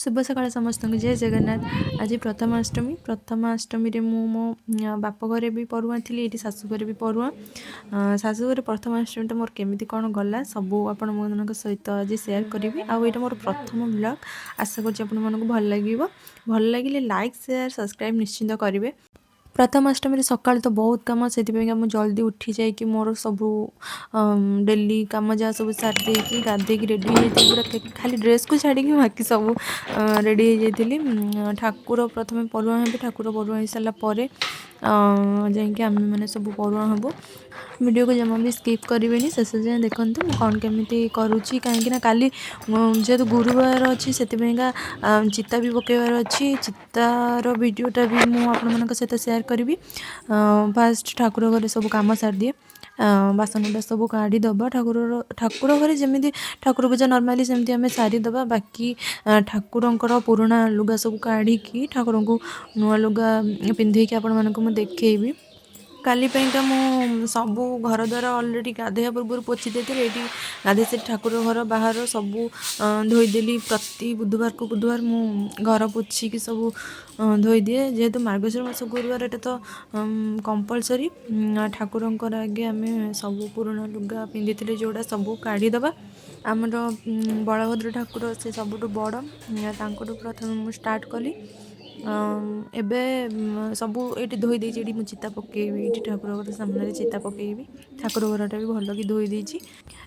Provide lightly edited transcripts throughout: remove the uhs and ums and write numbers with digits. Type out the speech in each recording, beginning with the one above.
शुभ सकाळ समस्त जय जगन्नाथ। आज प्रथमाष्टमी रे मु मो बाप घरे भी परुआ थी ये शाशुघर भी परुआ। शाशुघर प्रथमाष्टमी मोर केमी कौन गला सबू आपण मन सहित आज सेयार करी। आउ ये मोर प्रथम ब्लॉग आशा कर भल लगे भल लगे लाइक शेयर सब्सक्राइब निश्चिंत करेंगे। प्रथमाष्टमी सकाल तो बहुत कम से मुझे जल्दी उठी जाकि मोर सबू डेली कम जहाँ सब सारी देकी गाधे रेडी हो पूरा खाली ड्रेस को छाड़ी बाकी सब रेडी हो जाती। ठाकुर प्रथम परुआ हे ठाकुर परुआ हो सारापर जाकि आम मैंने सब परुआ हबू। वीडियो को जमा भी स्किप करेंगे शेष जाए देखूँ कौन केमी करुँची कहीं काली जेहेतु गुरुवार अच्छी से चिता भी पकेबार अच्छी। चितार वीडियोटा भी मुझे सहित सेयार करी। फास्ट ठाकुर घरे सब कम सारी दिए बासन सब काढ़ी दबा ठाकुर घरे जमी ठाकुर पूजा नॉर्मली सेमती आम सारीदबा। बाकी ठाकुरंकर पुराणा लुगा सब काढ़ी ठाकुर को नुआ लुगा पिंधेकी आपण मानक मु देखेबी। काली मु सबू घर द्वार अलरेडी गाधोया पूर्व पोछि देती ये गाधे से ठाकुर घर बाहर सबू धोईदेली। प्रति बुधवार को बुधवार मु घर पोछिकी सब धोई दिए जेहेतु मार्गशीर मास गुरुवार ये तो कंपलसरी ठाकुरंकर आगे आम सब पुराणा लुगा पिंधि जोड़ा सब काढ़ीदबा। आमर बलभद्र ठाकुर से सबुठ बड़ प्रथम मु स्टार्ट कली। एबे सबू ये धोई देछि ये चिता पकेबी ये ठाकुर घर सामने चिता पकेबी ठाकुर घरटा भी भल कि धोई देछि।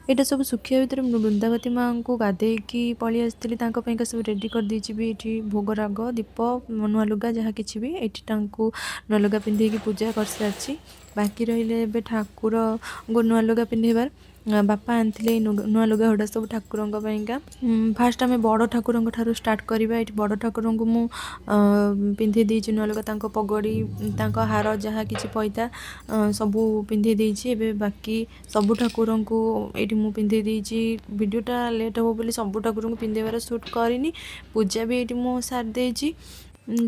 यहाँ सब सुखिया भितर वृंदावती माँ को गाधेकी पलि आसती सब रेडी कर देछि भी ये भोग राग दीप नुआ लुगा जहाँ किसी भी ये नुआ लुगा पिंधेकी पूजा कर सारी। बाकी रही ठाकुर को नुआ लुगा पिंधेबार बापा आनते नुआ लुगा हुड़ा सब ठाकुर फास्ट आम बड़ ठाकुर ठार स्टार्ट करवा। ये बड़ ठाकुर को मु पिंधे देछि नुआ लुगा पगड़ी हार जहाँ किसी पैता सबू पिंधे देछि। एबे बाकी सबू ठाकुर को ये मु पिंधे देछि। वीडियोटा लेट हो बोली सबू ठाकुर को पिंधेबार शूट करिनी पूजा भी ये मु सारी देछि।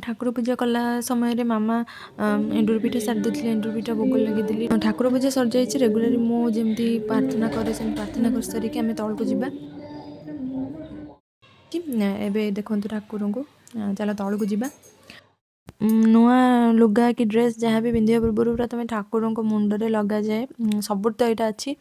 ठाकुर पूजा कला समय रे मामा एंडुर पिठा सारी देथिले एंडुर पिठा भोग लगे ठाकुर पूजा सर जाइए। रेगुलारी मुझे प्रार्थना करे प्रार्थना कर सारिक आम तौल को जावा कि एबे देखो ठाकुर को चलो तौल को जावा। नुआ लुगा कि ड्रेस जहाँ भी पिंधा पूर्व प्रथम ठाकुर मुंडरे लग जाए सब तो यहाँ अच्छी।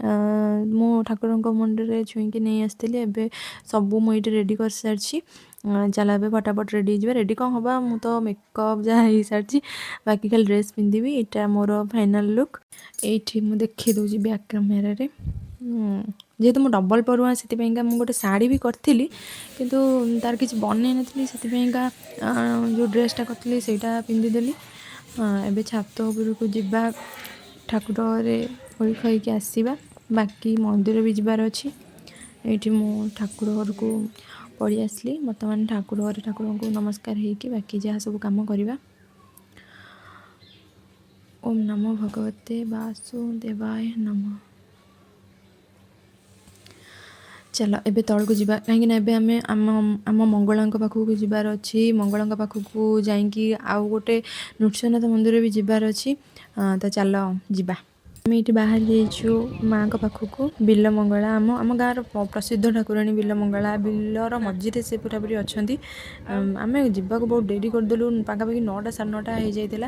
मु ठाकुर मुंडरे छुईकी नहीं आसती एबे सबू मुझे रेडी कर सारी। चल ए फटाफट रेडी हो रेडी कौन हम मु तो मेकअप जहाँ हो सारी बाकी खाली ड्रेस पिंधि यहाँ मोर फाइनाल लुक। ये मुझे देखी दूसरी बैक कैमेरा रे जेहेतु मुझे डबल परुआ से गोटे शाढ़ी भी करी किंतु तार किसी बन नी से जो ड्रेसटा करी से पिंधिदेली। एबे छात उपरकू जावा ठाकुर ओली खाई आसवा। बाकी मंदिर भी जबार अच्छी ये मु ठाकुर घर को पड़ी आसली बर्तमान ठाकुर घर ठाकुर को नमस्कार होगी बाकी जहाँ सब कम करवा। ओम नमो भगवते वासुदेवाय नमः। चलो एबे तौल को जावा कहीं आम मंगला पाखक जबार अच्छी। मंगला पाखक जाकि आउ गोटे नृसिंहनाथ मंदिर भी जबार अच्छी तो चलो जावा। आम ये बाहर जाइछु माँ पाखक बिल मंगला आम गाँव प्रसिद्ध ठाकुराणी बिल मंगला बिलर मझीरे से पूरा पूरी अच्छा। आम जावाक बहुत डेरी करदेलु पाखापाखि 9टा 9:30 हो जाता।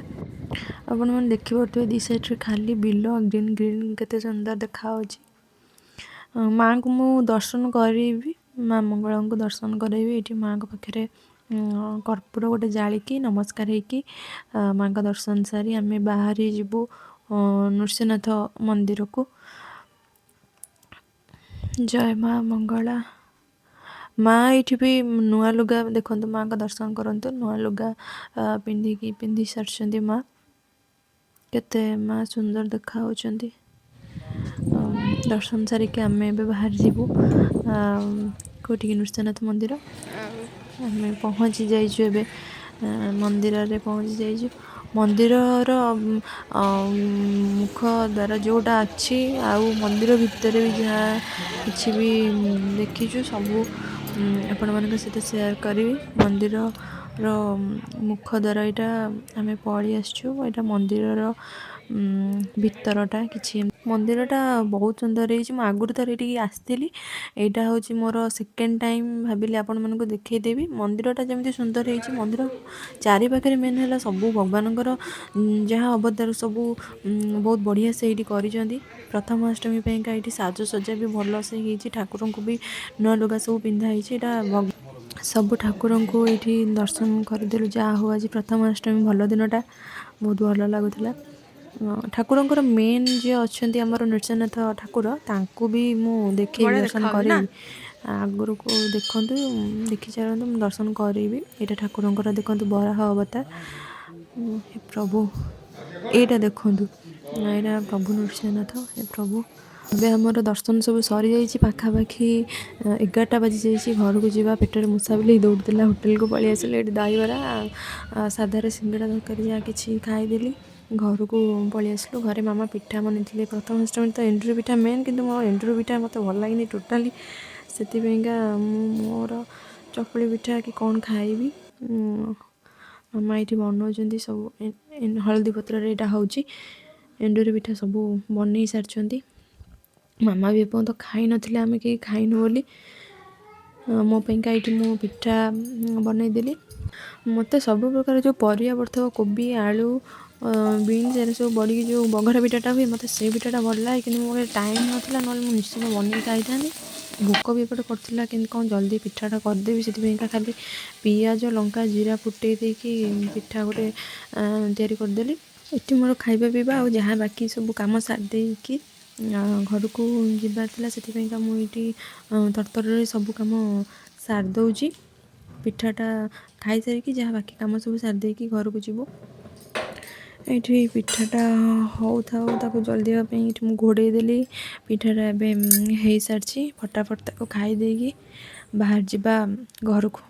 आपण मैंने देखिपे दी साइड खाली बिल ग्रीन ग्रीन केते सुंदर देखा माँ को मु दर्शन करी माँ मंगला को दर्शन करेबी। ये माँ को पाखे कर्पूर गोटे जालिकी नमस्कार होगी माँ का दर्शन सारी आम बाहर जीवु नृसिंहनाथ मंदिर को। जय माँ मंगला माँ ये भी नुआ लुगा देखो माँ का दर्शन करंतु नुआ लुगा पिंधि सारी माँ केते माँ सुंदर देखा होचंदी। दर्शन सारिक आम बाहर जीवु कौटी नृसिंहनाथ मंदिर आम पहुँची जाइए मंदिर रे पहुँची जाइए। मंदिर मुख द्वार जोटा अच्छी आउ मंदिर भितर भी जहाँ किसी भी देखीचु सबू आपण मान सहित सेयार करी। मंदिर मुख द्वार यहाँ आम पलि आसचु यहाँ मंदिर ଭିତରଟା କିଛି ମନ୍ଦିରଟା ବହୁତ ସୁନ୍ଦର ହେଇଛି। ମୁଁ ଆଗରୁ ଥରେ ଏଠିକି ଆସିଥିଲି, ଏଇଟା ହେଉଛି ମୋର ସେକେଣ୍ଡ ଟାଇମ୍। ଭାବିଲି ଆପଣମାନଙ୍କୁ ଦେଖେଇଦେବି ମନ୍ଦିରଟା ଯେମିତି ସୁନ୍ଦର ହେଇଛି। ମନ୍ଦିର ଚାରିପାଖରେ ମେନ୍ ହେଲା ସବୁ ଭଗବାନଙ୍କର ଯାହା ଅବତାର ସବୁ ବହୁତ ବଢ଼ିଆ ସେ ଏଇଠି କରିଛନ୍ତି। ପ୍ରଥମାଷ୍ଟମୀ ପାଇଁକା ଏଇଠି ସାଜସଜ୍ଜା ବି ଭଲସେ ହେଇଛି। ଠାକୁରଙ୍କୁ ବି ନୂଆ ଲୁଗା ସବୁ ପିନ୍ଧା ହେଇଛି। ଏଇଟା ସବୁ ଠାକୁରଙ୍କୁ ଏଇଠି ଦର୍ଶନ କରିଦେଲୁ। ଯାହା ହଉ ଆଜି ପ୍ରଥମାଷ୍ଟମୀ ଭଲ ଦିନଟା, ବହୁତ ଭଲ ଲାଗୁଥିଲା। ଠାକୁରଙ୍କର ମେନ୍ ଯିଏ ଅଛନ୍ତି ଆମର ନୃସିଂହନାଥ ଠାକୁର, ତାଙ୍କୁ ବି ମୁଁ ଦେଖେଇବି, ଦର୍ଶନ କରେଇବି। ଆଗରୁକୁ ଦେଖନ୍ତୁ, ଦେଖିଚାଲନ୍ତୁ, ମୁଁ ଦର୍ଶନ କରେଇବି। ଏଇଟା ଠାକୁରଙ୍କର ଦେଖନ୍ତୁ ବରାହ ଅବତାର। ହେ ପ୍ରଭୁ, ଏଇଟା ଦେଖନ୍ତୁ, ଏଇଟା ପ୍ରଭୁ ନୃସିଂହନାଥ। ହେ ପ୍ରଭୁ, ଏବେ ଆମର ଦର୍ଶନ ସବୁ ସରିଯାଇଛି। ପାଖାପାଖି 11ଟା ବାଜିଯାଇଛି। ଘରକୁ ଯିବା ପେଟରେ ମୂଷା ବିଲେଇ ଦୌଡ଼ୁଥିଲା। ହୋଟେଲକୁ ପଳେଇ ଆସିଲେ। ଏଠି ଦହିବରା ସାଧାରେ ସିଙ୍ଗଡ଼ା ତରକାରୀ ଯାହା କିଛି ଖାଇଦେଲି। ଘରକୁ ପଳେଇ ଆସିଲୁ। ଘରେ ମାମା ପିଠା ବନେଇଥିଲେ। ପ୍ରଥମାଷ୍ଟମୀ ତ ଏଣ୍ଡୁରି ପିଠା ମେନ୍, କିନ୍ତୁ ମୋ ଏଣ୍ଡୁରି ପିଠା ମୋତେ ଭଲ ଲାଗେନି ଟୋଟାଲି। ସେଥିପାଇଁକା ମୁଁ ମୋର ଚକୁଳି ପିଠା କି କ'ଣ ଖାଇବି। ମାମା ଏଇଠି ବନାଉଛନ୍ତି ସବୁ, ହଳଦୀ ପତ୍ରରେ ଏଇଟା ହେଉଛି। ଏଣ୍ଡୁରି ପିଠା ସବୁ ବନେଇ ସାରିଛନ୍ତି। ମାମା ବି ଏପର୍ଯ୍ୟନ୍ତ ଖାଇନଥିଲେ, ଆମେ କେହି ଖାଇନୁ ବୋଲି। ମୋ ପାଇଁକା ଏଇଠି ମୁଁ ପିଠା ବନେଇଦେଲି। ମୋତେ ସବୁ ପ୍ରକାର ଯେଉଁ ପରିବା ପଡ଼ିଥିବ, କୋବି, ଆଳୁ, ବିନ୍ସ, ଏରା ସବୁ ବଢ଼ିକି ଯେଉଁ ବଘରା ପିଠାଟା ହୁଏ, ମୋତେ ସେଇ ପିଠାଟା ଭଲ ଲାଗେ। କିନ୍ତୁ ମୋ ଟାଇମ୍ ନଥିଲା, ନହେଲେ ମୁଁ ନିଶ୍ଚିନ୍ତ ବନେଇକି ଖାଇଥାନ୍ତି। ଭୋକ ବି ଏପଟେ କରୁଥିଲା, କିନ୍ତୁ କ'ଣ ଜଲ୍ଦି ପିଠାଟା କରିଦେବି। ସେଥିପାଇଁକା ଖାଲି ପିଆଜ, ଲଙ୍କା, ଜିରା ଫୁଟେଇ ଦେଇକି ପିଠା ଗୋଟେ ତିଆରି କରିଦେଲି। ଏଠି ମୋର ଖାଇବା ପିଇବା ଆଉ ଯାହା ବାକି ସବୁ କାମ ସାରି ଦେଇକି ଘରକୁ ଯିବାର ଥିଲା। ସେଥିପାଇଁକା ମୁଁ ଏଇଠି ତରତରରେ ସବୁ କାମ ସାରି ଦେଉଛି। ପିଠାଟା ଖାଇସାରିକି ଯାହା ବାକି କାମ ସବୁ ସାରି ଦେଇକି ଘରକୁ ଯିବୁ। ଏଇଠି ପିଠାଟା ହେଉଥାଉ, ତାକୁ ଜଲ୍ଦି ହେବା ପାଇଁ ଏଇଠି ମୁଁ ଘୋଡ଼େଇ ଦେଲି। ପିଠାଟା ଏବେ ହେଇସାରିଛି। ଫଟାଫଟ ତାକୁ ଖାଇ ଦେଇକି ବାହାରି ଯିବା ଘରକୁ।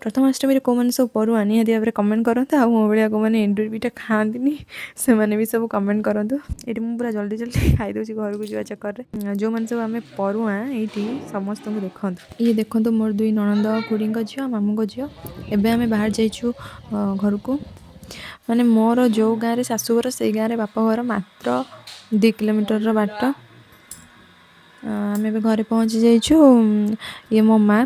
ପ୍ରଥମାଷ୍ଟମୀରେ କେଉଁମାନେ ସବୁ ପରୁଆ ନିହାତି ଭାବରେ କମେଣ୍ଟ କରନ୍ତୁ। ଆଉ ମୋ ଭଳିଆ କେଉଁମାନେ ଏଣ୍ଡୁରି ପିଠା ଖାଆନ୍ତିନି, ସେମାନେ ବି ସବୁ କମେଣ୍ଟ କରନ୍ତୁ। ଏଇଠି ମୁଁ ପୁରା ଜଲ୍ଦି ଖାଇଦେଉଛି ଘରକୁ ଯିବା ଚକ୍କରରେ। ଯେଉଁମାନେ ସବୁ ଆମେ ପରୁଆ ଏଇଠି ସମସ୍ତଙ୍କୁ ଦେଖନ୍ତୁ। ଇଏ ଦେଖନ୍ତୁ ମୋର 2 ନଣନ୍ଦ, ଖୁଡ଼ିଙ୍କ ଝିଅ, ମାମୁଁଙ୍କ ଝିଅ। ଏବେ ଆମେ ବାହାରି ଯାଇଛୁ ଘରକୁ। ମାନେ ମୋର ଯେଉଁ ଗାଁରେ ଶାଶୁଘର, ସେଇ ଗାଁରେ ବାପଘର ମାତ୍ର 2 କିଲୋମିଟରର ବାଟ। ଆମେ ଏବେ ଘରେ ପହଞ୍ଚି ଯାଇଛୁ। ଇଏ ମୋ ମା।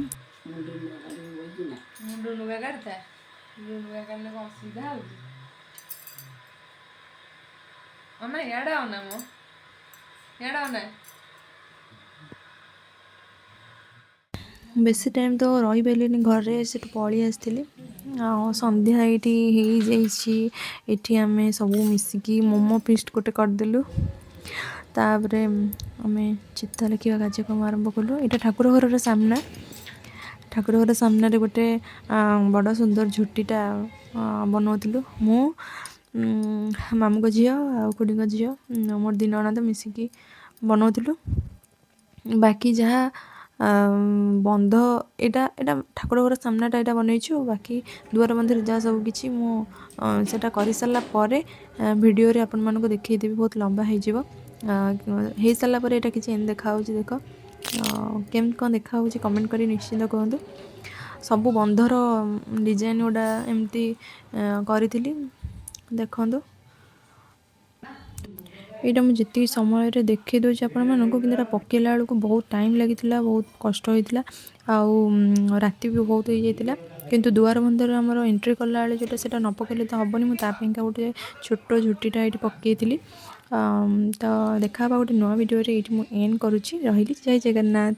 ବେଶୀ ଟାଇମ୍ ତ ରହିପାରିଲିନି ଘରେ, ସେଠୁ ପଳେଇ ଆସିଥିଲି। ଆଉ ସନ୍ଧ୍ୟା ଏଇଠି ହେଇଯାଇଛି। ଏଠି ଆମେ ସବୁ ମିଶିକି ମୋମୋ ଫିଷ୍ଟ ଗୋଟେ କରିଦେଲୁ। ତାପରେ ଆମେ ଚିତା ଲେଖିବା କାର୍ଯ୍ୟକ୍ରମ ଆରମ୍ଭ କଲୁ। ଏଇଟା ଠାକୁର ଘରର ସାମ୍ନା। ଠାକୁର ଘର ସାମ୍ନାରେ ଗୋଟେ ବଡ଼ ସୁନ୍ଦର ଝୋଟିଟା ବନାଉଥିଲୁ। ମୁଁ, ମାମୁଁଙ୍କ ଝିଅ ଆଉ ଖୁଡ଼ିଙ୍କ ଝିଅ, ମୋର 2 ନଣନ୍ଦ ମିଶିକି ବନାଉଥିଲୁ। ବାକି ଯାହା ବନ୍ଧ, ଏଇଟା ଠାକୁର ଘର ସାମ୍ନାଟା ଏଇଟା ବନେଇଛୁ। ବାକି ଦୁଆର ବନ୍ଧରେ ଯାହା ସବୁ କିଛି ମୁଁ ସେଇଟା କରିସାରିଲା ପରେ ଭିଡ଼ିଓରେ ଆପଣମାନଙ୍କୁ ଦେଖେଇଦେବି। ବହୁତ ଲମ୍ବା ହେଇଯିବ। ହେଇସାରିଲା ପରେ ଏଇଟା କିଛି ଏମିତି ଦେଖାହେଉଛି। ଦେଖ କେମିତି କ'ଣ ଦେଖାହେଉଛି କମେଣ୍ଟ କରି ନିଶ୍ଚିନ୍ତ କୁହନ୍ତୁ। ସବୁ ବନ୍ଧର ଡିଜାଇନ୍ ଗୁଡ଼ା ଏମିତି କରିଥିଲି, ଦେଖନ୍ତୁ। ଏଇଟା ମୁଁ ଯେତିକି ସମୟରେ ଦେଖେଇ ଦେଉଛି ଆପଣମାନଙ୍କୁ, କିନ୍ତୁ ଏଇଟା ପକେଇଲା ବେଳକୁ ବହୁତ ଟାଇମ୍ ଲାଗିଥିଲା, ବହୁତ କଷ୍ଟ ହୋଇଥିଲା। ଆଉ ରାତି ବି ବହୁତ ହେଇଯାଇଥିଲା। କିନ୍ତୁ ଦୁଆର ବନ୍ଧରେ ଆମର ଏଣ୍ଟ୍ରି କଲାବେଳେ ଯେଉଁଟା, ସେଇଟା ନ ପକେଇଲେ ତ ହେବନି। ମୁଁ ତା ପାଇଁକା ଗୋଟେ ଛୋଟ ଝୋଟିଟା ଏଇଠି ପକେଇଥିଲି। ତ ଦେଖା ହେବା ଗୋଟେ ନୂଆ ଭିଡ଼ିଓରେ। ଏଇଠି ମୁଁ ଏଣ୍ଡ କରୁଛି। ରହିଲି। ଜୟ ଜଗନ୍ନାଥ।